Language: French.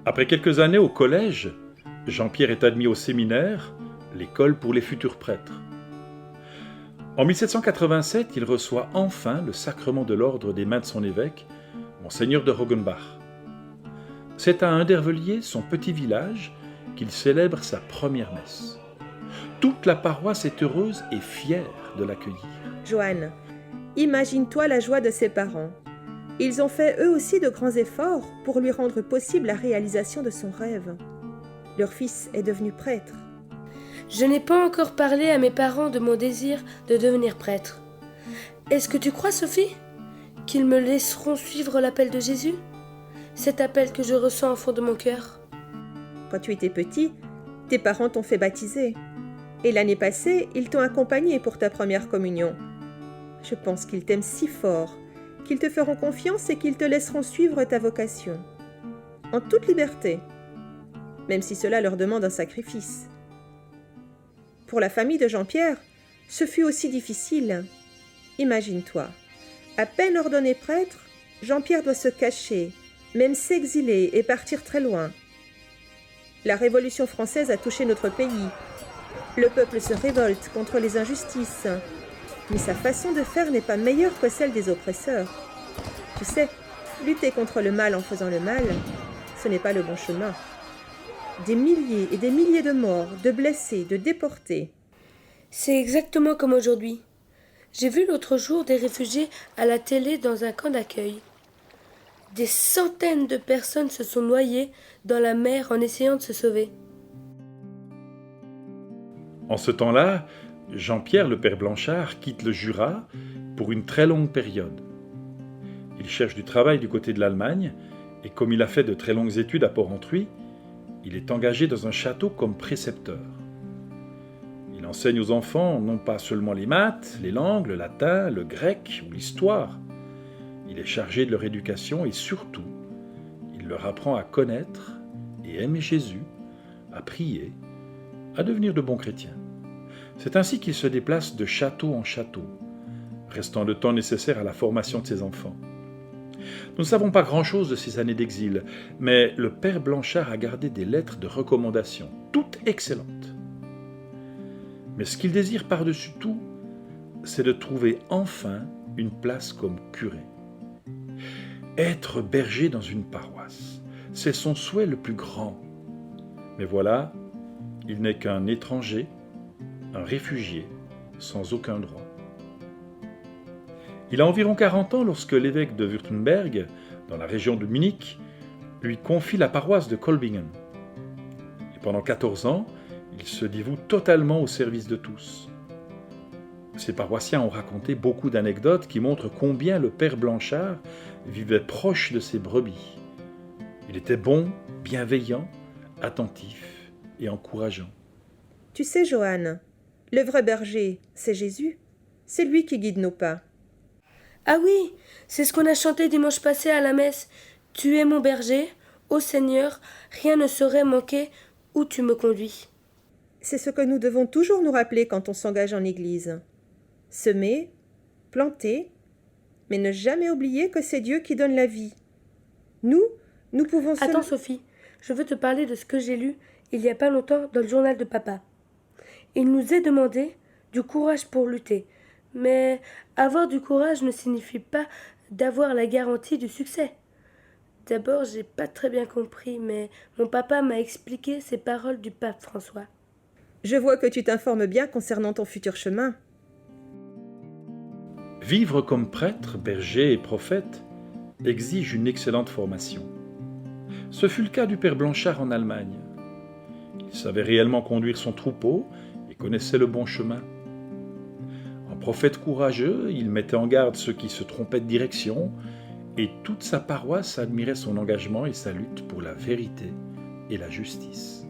Après quelques années au collège, Jean-Pierre est admis au séminaire, l'école pour les futurs prêtres. En 1787, il reçoit enfin le sacrement de l'ordre des mains de son évêque, Monseigneur de Roggenbach. C'est à Hundervellier, son petit village, qu'il célèbre sa première messe. Toute la paroisse est heureuse et fière de l'accueillir. Joanne, imagine-toi la joie de ses parents. Ils ont fait eux aussi de grands efforts pour lui rendre possible la réalisation de son rêve. Leur fils est devenu prêtre. Je n'ai pas encore parlé à mes parents de mon désir de devenir prêtre. Est-ce que tu crois, Sophie, qu'ils me laisseront suivre l'appel de Jésus? Cet appel que je ressens au fond de mon cœur. Quand tu étais petit, tes parents t'ont fait baptiser. Et l'année passée, ils t'ont accompagné pour ta première communion. Je pense qu'ils t'aiment si fort, qu'ils te feront confiance et qu'ils te laisseront suivre ta vocation. En toute liberté, même si cela leur demande un sacrifice. Pour la famille de Jean-Pierre, ce fut aussi difficile. Imagine-toi, à peine ordonné prêtre, Jean-Pierre doit se cacher, même s'exiler et partir très loin. La Révolution française a touché notre pays. Le peuple se révolte contre les injustices. Mais sa façon de faire n'est pas meilleure que celle des oppresseurs. Tu sais, lutter contre le mal en faisant le mal, ce n'est pas le bon chemin. Des milliers et des milliers de morts, de blessés, de déportés. C'est exactement comme aujourd'hui. J'ai vu l'autre jour des réfugiés à la télé dans un camp d'accueil. Des centaines de personnes se sont noyées dans la mer en essayant de se sauver. En ce temps-là, Jean-Pierre, le père Blanchard, quitte le Jura pour une très longue période. Il cherche du travail du côté de l'Allemagne et comme il a fait de très longues études à Porrentruy, il est engagé dans un château comme précepteur. Il enseigne aux enfants non pas seulement les maths, les langues, le latin, le grec ou l'histoire. Il est chargé de leur éducation et surtout, il leur apprend à connaître et aimer Jésus, à prier, à devenir de bons chrétiens. C'est ainsi qu'il se déplace de château en château, restant le temps nécessaire à la formation de ses enfants. Nous ne savons pas grand-chose de ces années d'exil, mais le père Blanchard a gardé des lettres de recommandation, toutes excellentes. Mais ce qu'il désire par-dessus tout, c'est de trouver enfin une place comme curé. Être berger dans une paroisse, c'est son souhait le plus grand. Mais voilà, il n'est qu'un étranger, un réfugié, sans aucun droit. Il a environ 40 ans lorsque l'évêque de Württemberg, dans la région de Munich, lui confie la paroisse de Kolbingen. Et pendant 14 ans, il se dévoue totalement au service de tous. Ses paroissiens ont raconté beaucoup d'anecdotes qui montrent combien le père Blanchard vivait proche de ses brebis. Il était bon, bienveillant, attentif et encourageant. Tu sais, Joanne, le vrai berger, c'est Jésus. C'est lui qui guide nos pas. Ah oui, c'est ce qu'on a chanté dimanche passé à la messe. Tu es mon berger, ô Seigneur, rien ne saurait manquer où tu me conduis. C'est ce que nous devons toujours nous rappeler quand on s'engage en Église. Semer, planter, mais ne jamais oublier que c'est Dieu qui donne la vie. Nous pouvons... Attends Sophie, je veux te parler de ce que j'ai lu il y a pas longtemps dans le journal de papa. Il nous est demandé du courage pour lutter. Mais avoir du courage ne signifie pas d'avoir la garantie du succès. D'abord, j'ai pas très bien compris, mais mon papa m'a expliqué ces paroles du pape François. Je vois que tu t'informes bien concernant ton futur chemin. Vivre comme prêtre, berger et prophète exige une excellente formation. Ce fut le cas du père Blanchard en Allemagne. Il savait réellement conduire son troupeau et connaissait le bon chemin. Prophète courageux, il mettait en garde ceux qui se trompaient de direction, et toute sa paroisse admirait son engagement et sa lutte pour la vérité et la justice.